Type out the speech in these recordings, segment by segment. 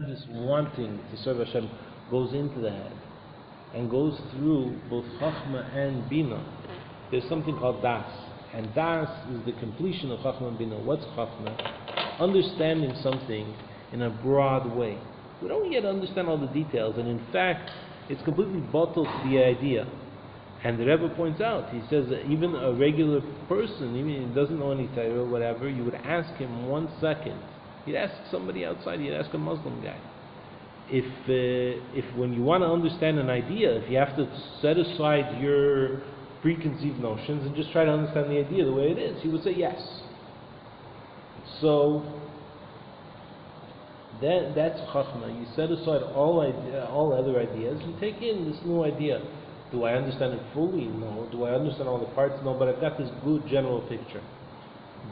This wanting to serve Hashem goes into the head and goes through both Chachma and Bina. There's something called Das, and Das is the completion of Chachma and Bina. What's Chachma? Understanding something in a broad way. We don't yet understand all the details, and in fact, it's completely bottled to the idea. And the Rebbe points out, he says that even a regular person, even if he doesn't know any Torah or whatever, you would ask him 1 second. You'd ask somebody outside, you'd ask a Muslim guy. If when you want to understand an idea, if you have to set aside your preconceived notions and just try to understand the idea the way it is, he would say yes. So that's Chachma. You set aside all other ideas, you take in this new idea. Do I understand it fully? No. Do I understand all the parts? No, but I've got this good general picture.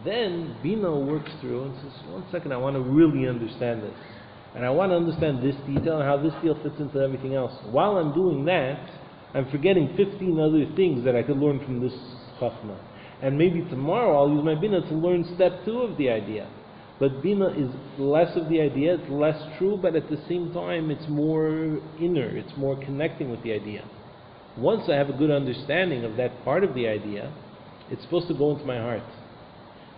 Then Bina works through and says, 1 second, I want to really understand this. And I want to understand this detail and how this detail fits into everything else. While I'm doing that, I'm forgetting 15 other things that I could learn from this Chachma. And maybe tomorrow I'll use my Bina to learn step 2 of the idea. But Bina is less of the idea, it's less true, but at the same time it's more inner, it's more connecting with the idea. Once I have a good understanding of that part of the idea, it's supposed to go into my heart.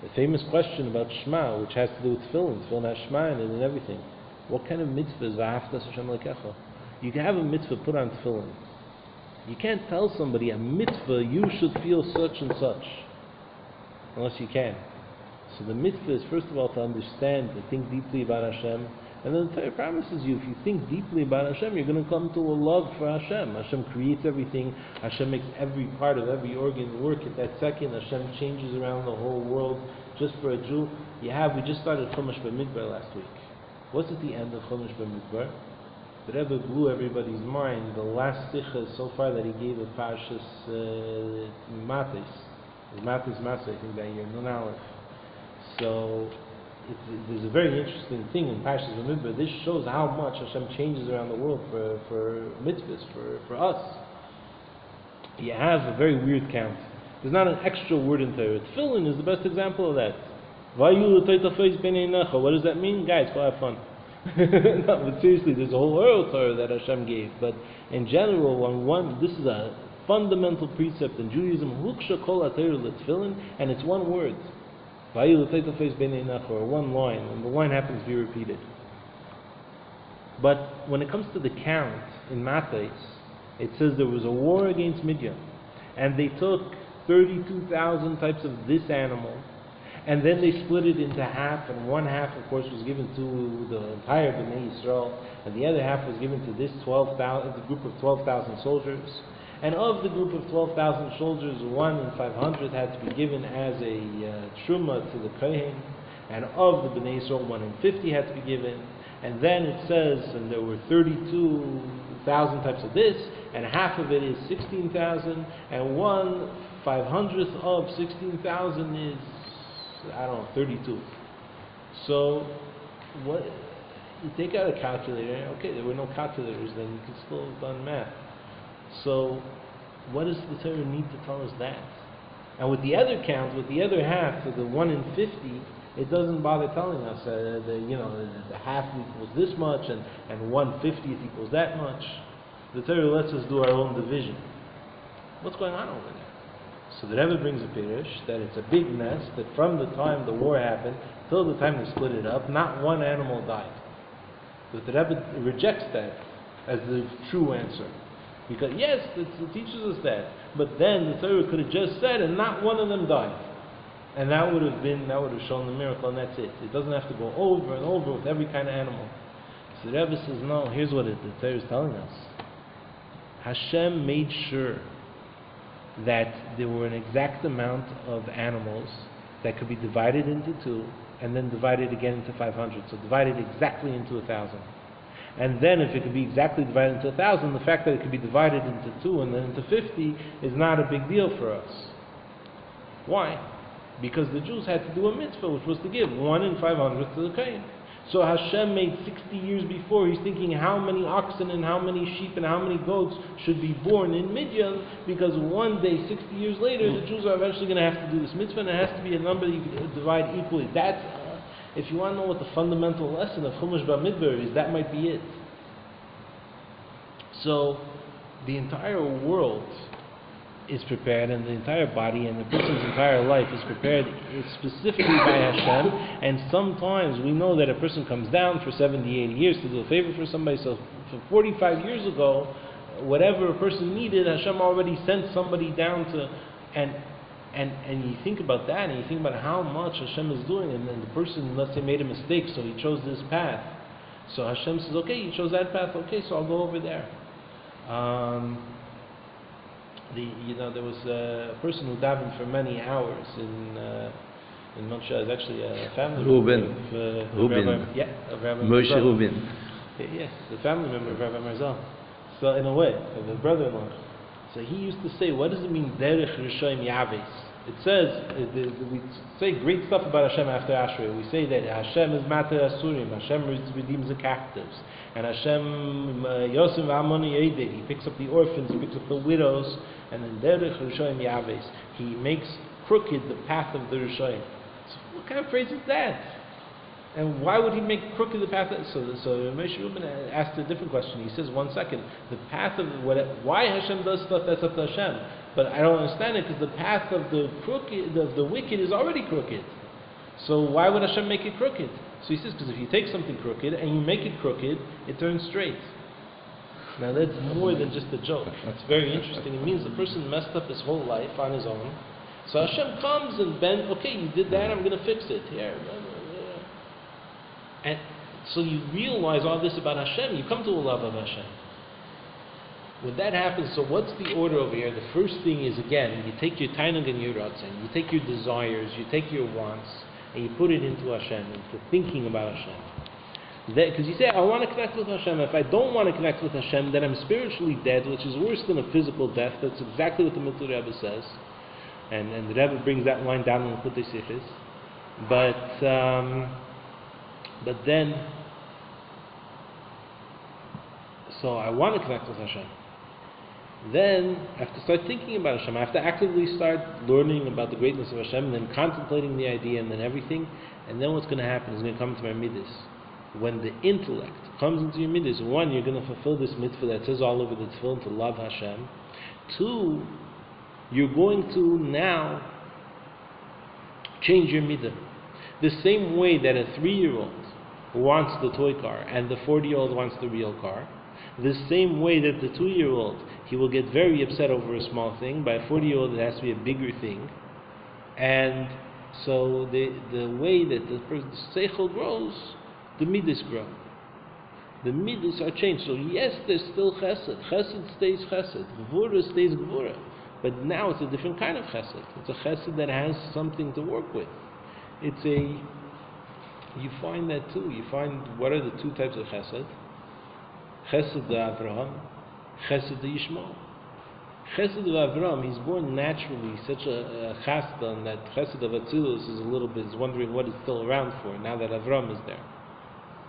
The famous question about Shema, which has to do with Teffilin. Teffilin has Shema in it and everything. What kind of mitzvah is V'ahavta Hashem Elokecha? You can have a mitzvah put on Teffilin. You can't tell somebody a mitzvah, you should feel such and such, unless you can. So the mitzvah is first of all to understand, to think deeply about Hashem, and then the Torah promises you, if you think deeply about Hashem, you're going to come to a love for Hashem. Hashem creates everything. Hashem makes every part of every organ work at that second. Hashem changes around the whole world just for a Jew. We just started Chumash B'Midbar last week. What's at the end of Chumash B'Midbar? The Rebbe blew everybody's mind. The last sicha so far that he gave a Parshas Matis. Matis Maseh, I think that year, Nun Aleph. So there's a very interesting thing in Parshas B'Midbar. This shows how much Hashem changes around the world for mitzvahs, for us. You have a very weird count. There's not an extra word in Torah. Teffilin is the best example of that. What does that mean? Guys, go have fun. No, but seriously, there's a whole world Torah that Hashem gave. But in general, this is a fundamental precept in Judaism, and it's one word. Or one line, and the line happens to be repeated. But when it comes to the count in Matthes, it says there was a war against Midian, and they took 32,000 types of this animal, and then they split it into half, and one half, of course, was given to the entire Bnei Yisrael, and the other half was given to this the group of 12,000 soldiers. And of the group of 12,000 soldiers, 1 in 500 had to be given as a truma to the kohen, and of the Bnei Yisrael, 1 in 50 had to be given. And then it says, and there were 32,000 types of this, and half of it is 16,000, and 1/500th of 16,000 is, 32. So, what you take out a calculator? Okay, there were no calculators then; you could still have done math. So, what does the Torah need to tell us that? And with the other count, with the other half, so the 1 in 50, it doesn't bother telling us the half equals this much and 1/50th equals that much. The Torah lets us do our own division. What's going on over there? So the Rebbe brings a pirush that it's a big mess, that from the time the war happened till the time they split it up, not one animal died. But the Rebbe rejects that as the true answer. Because yes, it teaches us that, but then the Torah could have just said, and not one of them died, and that would have shown the miracle, and that's it. It doesn't have to go over and over with every kind of animal. So the Rebbe says, no. Here's what the Torah is telling us: Hashem made sure that there were an exact amount of animals that could be divided into 2, and then divided again into 500. So divided exactly into 1,000. And then if it could be exactly divided into 1,000, the fact that it could be divided into 2 and then into 50 is not a big deal for us. Why? Because the Jews had to do a mitzvah, which was to give 1 in 500 to the kohen. So Hashem made 60 years before, he's thinking how many oxen and how many sheep and how many goats should be born in Midian, because one day, 60 years later, the Jews are eventually going to have to do this mitzvah, and it has to be a number that you can divide equally. If you want to know what the fundamental lesson of Chumash Bamidbar is, that might be it. So, the entire world is prepared, and the entire body and the person's entire life is prepared specifically by Hashem. And sometimes we know that a person comes down for 70, 80 years to do a favor for somebody. So for 45 years ago, whatever a person needed, Hashem already sent somebody down to, and you think about that, and you think about how much Hashem is doing, and then the person, let's say, made a mistake, so he chose this path. So Hashem says, okay, you chose that path, okay, so I'll go over there. There was a person who davened for many hours in Montreal. It's actually a family Reuben. member of Rabbi Moshe Marzal. Reuben. Yes, a family member of Rabbi Marzal. So in a way, of a brother-in-law. So he used to say, what does it mean, Derech Rishoyim Yaves? It says, we say great stuff about Hashem after Ashrei. We say that Hashem is Mater Asurim, Hashem redeems the captives, and Hashem Yosim V'Amoni Yedei, He picks up the orphans, He picks up the widows, and then Derech Rishoyim Yaves, He makes crooked the path of the Rishoyim. So what kind of phrase is that? And why would He make crooked the path? So Moshe Reuben asked a different question. He says, 1 second, the path of why Hashem does stuff, that's up to Hashem. But I don't understand it, because the path of the wicked is already crooked. So why would Hashem make it crooked? So he says, because if you take something crooked and you make it crooked, it turns straight. Now that's more than just a joke. It's very interesting. It means the person messed up his whole life on his own. So Hashem comes and bends, okay, you did that, I'm going to fix it. Here. And so you realize all this about Hashem, you come to a love of Hashem. When that happens, so what's the order over here? The first thing is, again, you take your tainug and your ratzon, you take your desires, you take your wants, and you put it into Hashem, into thinking about Hashem. Because you say, I want to connect with Hashem. If I don't want to connect with Hashem, then I'm spiritually dead, which is worse than a physical death. That's exactly what the Mitzvah Rebbe says. And the Rebbe brings that line down in the Chutei Sichos. But then, so I want to connect with Hashem. Then I have to start thinking about Hashem. I have to actively start learning about the greatness of Hashem, and then contemplating the idea, and then everything. And then what's going to happen is going to come to my midas. When the intellect comes into your midas, 1, you're going to fulfill this mitzvah that says all over the Teffilin to love Hashem. 2, you're going to now change your midah. The same way that a 3-year-old wants the toy car and the 40-year-old wants the real car, the same way that the 2-year-old, he will get very upset over a small thing. By a 40-year-old, it has to be a bigger thing. And so the way that the seichel grows, the midas grow. The midas are changed. So yes, there's still chesed. Chesed stays chesed. Gvura stays gvura. But now it's a different kind of chesed. It's a chesed that has something to work with. You find that too. You find, what are the 2 types of chesed? Chesed Avraham, Chesed Yishmael. Chesed of Avraham, he's born naturally such a chasda, and that Chesed of Atzilus is a little bit, is wondering what it's still around for, now that Avraham is there.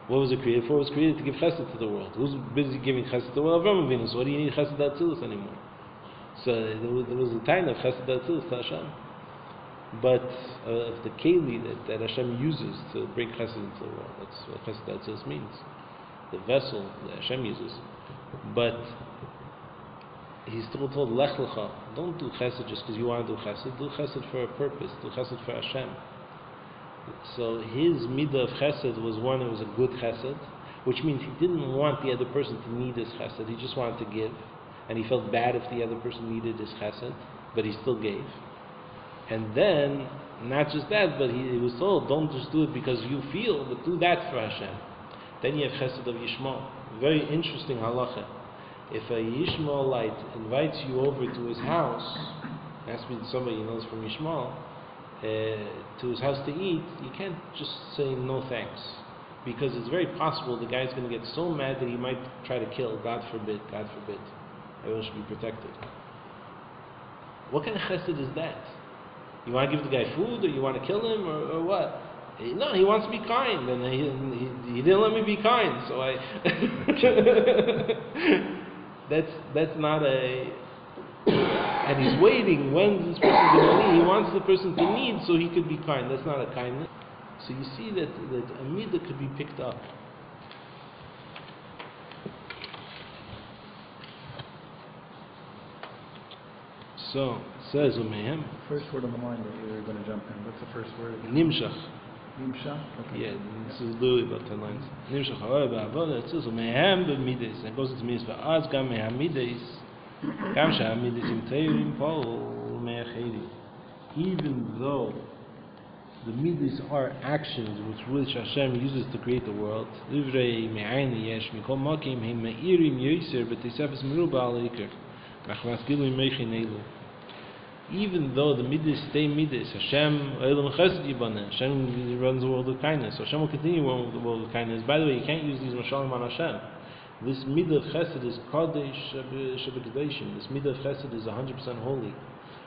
What was it created for? It was created to give Chesed to the world. Who's busy giving Chesed to Avraham Avinu? So what do you need Chesed Atzilus anymore? So there was a time of Chesed Atzilus to Hashem. But of the keli that Hashem uses to bring Chesed into the world, that's what Chesed Atzilus means. The vessel that Hashem uses. But he's still told, Lech Lecha, don't do chesed just because you want to do chesed. Do chesed for a purpose. Do chesed for Hashem. So his midah of chesed was one, it was a good chesed, which means he didn't want the other person to need his chesed. He just wanted to give. And he felt bad if the other person needed his chesed, but he still gave. And then, not just that, but he was told, don't just do it because you feel, but do that for Hashem. Then you have chesed of Yishmael. Very interesting halacha. If a Yishmaelite invites you over to his house, it has to be somebody he knows from Yishmael, to his house to eat, you can't just say no thanks. Because it's very possible the guy's going to get so mad that he might try to kill. God forbid, God forbid. Everyone should be protected. What kind of chesed is that? You want to give the guy food, or you want to kill him, or what? No, he wants to be kind, and he didn't let me be kind, so I... that's not a... And he's waiting, when's this person going to need? He wants the person to need so he could be kind. That's not a kindness. So you see that a midah could be picked up. So it says Umehem. First word on the line that you were going to jump in. What's the first word? Nimshach. Nimsha? Okay. Yeah, this is literally about 10 lines. Nimshach ha'oeh ba'avodah. It says Umehem b'midas. And it goes into midas. Va'az gam me'hamidas. Gam she'hamidas im teirim pol me'achedi. Even though the midas are actions which Hashem uses to create the world, livrei me'ayni yesh mikol makim heim me'irim yoser b'teisefes meruba al-ikr. Even though the midas stay midas, Hashem runs the world with kindness. So Hashem will continue running the world with kindness. By the way, you can't use these mashalim on Hashem. This midah of chesed is kadosh shebekadashim. This midah of chesed is 100% holy.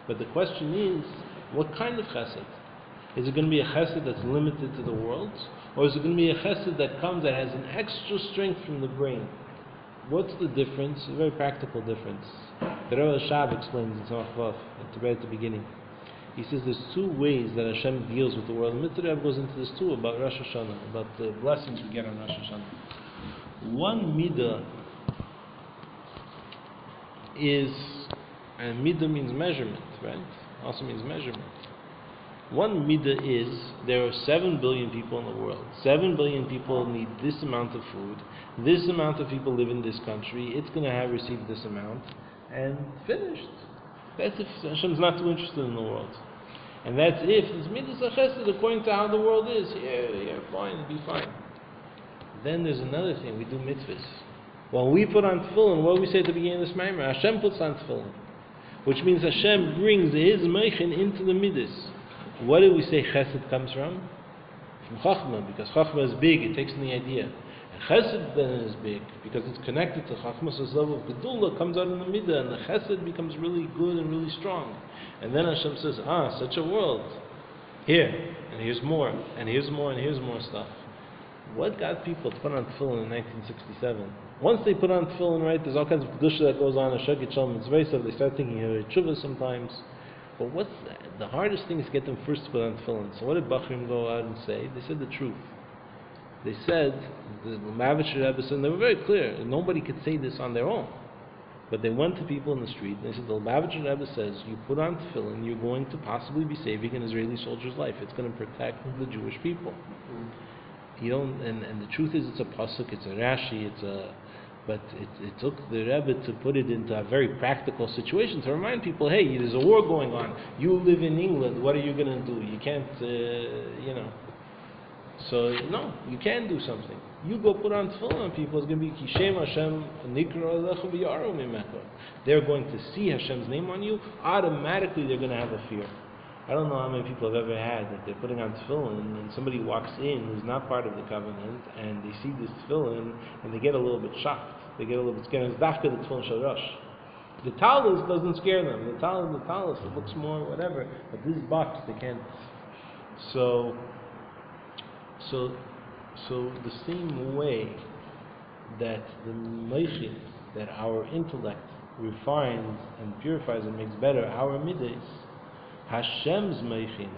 But the question is, what kind of chesed? Is it going to be a chesed that's limited to the world, or is it going to be a chesed that comes that has an extra strength from the brain? What's the difference? A very practical difference. The Rebbe Shab explains in Tzemach at the beginning. He says there's two ways that Hashem deals with the world. The Mitzvah goes into this too about Rosh Hashanah, about the blessings we get on Rosh Hashanah. One midah is, and midah means measurement, right? Also means measurement. One midah is, there are 7 billion people in the world. 7 billion people need this amount of food. This amount of people live in this country. It's going to have received this amount. And finished. That's if Hashem's not too interested in the world. And that's if it's midas chesed according to how the world is. Yeah, fine, be fine. Then there's another thing, we do mitzvahs. When we put on tefillin, what do we say at the beginning of this maimer? Hashem puts on tefillin. Which means Hashem brings His meichin into the midas. What do we say chesed comes from? From chachma, because chachma is big, it takes in the idea. And chesed then is big, because it's connected to chachma, so this level of gedula comes out in the midah, and the chesed becomes really good and really strong. And then Hashem says, such a world. Here, and here's more, and here's more, and here's more stuff. What got people to put on tefillin in 1967? Once they put on tefillin, right, there's all kinds of kedusha that goes on, they start thinking tshuva sometimes. But what's the hardest thing is to get them first to put on tefillin. So what did Bachrim go out and say? They said the truth. They said, the Lubavitcher Rebbe said, and they were very clear, nobody could say this on their own. But they went to people in the street, and they said, the Lubavitcher Rebbe says, you put on tefillin, you're going to possibly be saving an Israeli soldier's life. It's going to protect the Jewish people. You don't, and the truth is, it's a pasuk, it's a Rashi, but it took the Rebbe to put it into a very practical situation to remind people, hey, there's a war going on. You live in England, what are you going to do? You can't, So, no, you can do something. You go put on tefillin on people, it's going to be Kishem Hashem Nikra Alecha V'Yaru Mimecha. They're going to see Hashem's name on you, automatically they're going to have a fear. I don't know how many people have ever had that they're putting on tefillin and somebody walks in who's not part of the covenant and they see this tefillin and they get a little bit shocked. They get a little bit scared. It's dafka the tefillin shalosh. The talus doesn't scare them. The talus, it looks more whatever. But this box, they can't. So the same way that the meichin, that our intellect refines and purifies and makes better our midas, Hashem's meichin,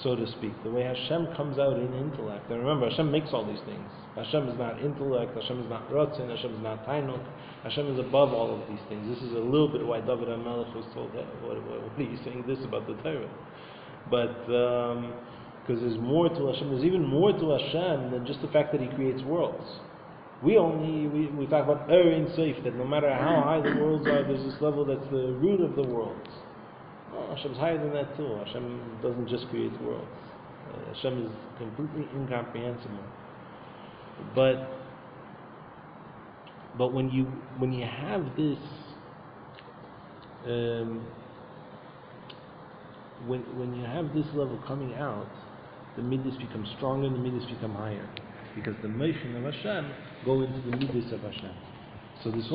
so to speak, the way Hashem comes out in intellect. And remember, Hashem makes all these things. Hashem is not intellect, Hashem is not rotzen, Hashem is not tainuk, Hashem is above all of these things. This is a little bit why David HaMelech was told, hey, what are you saying this about the Torah? But, because there's more to Hashem, there's even more to Hashem than just the fact that He creates worlds. We talk about Ein Sof, that no matter how high the worlds are, there's this level that's the root of the worlds. Oh, Hashem's higher than that too. Hashem doesn't just create worlds. Hashem is completely incomprehensible. But when you have this, when you have this level coming out, the midas become stronger, the midas become higher, because the meichin of Hashem go into the midas of Hashem. So this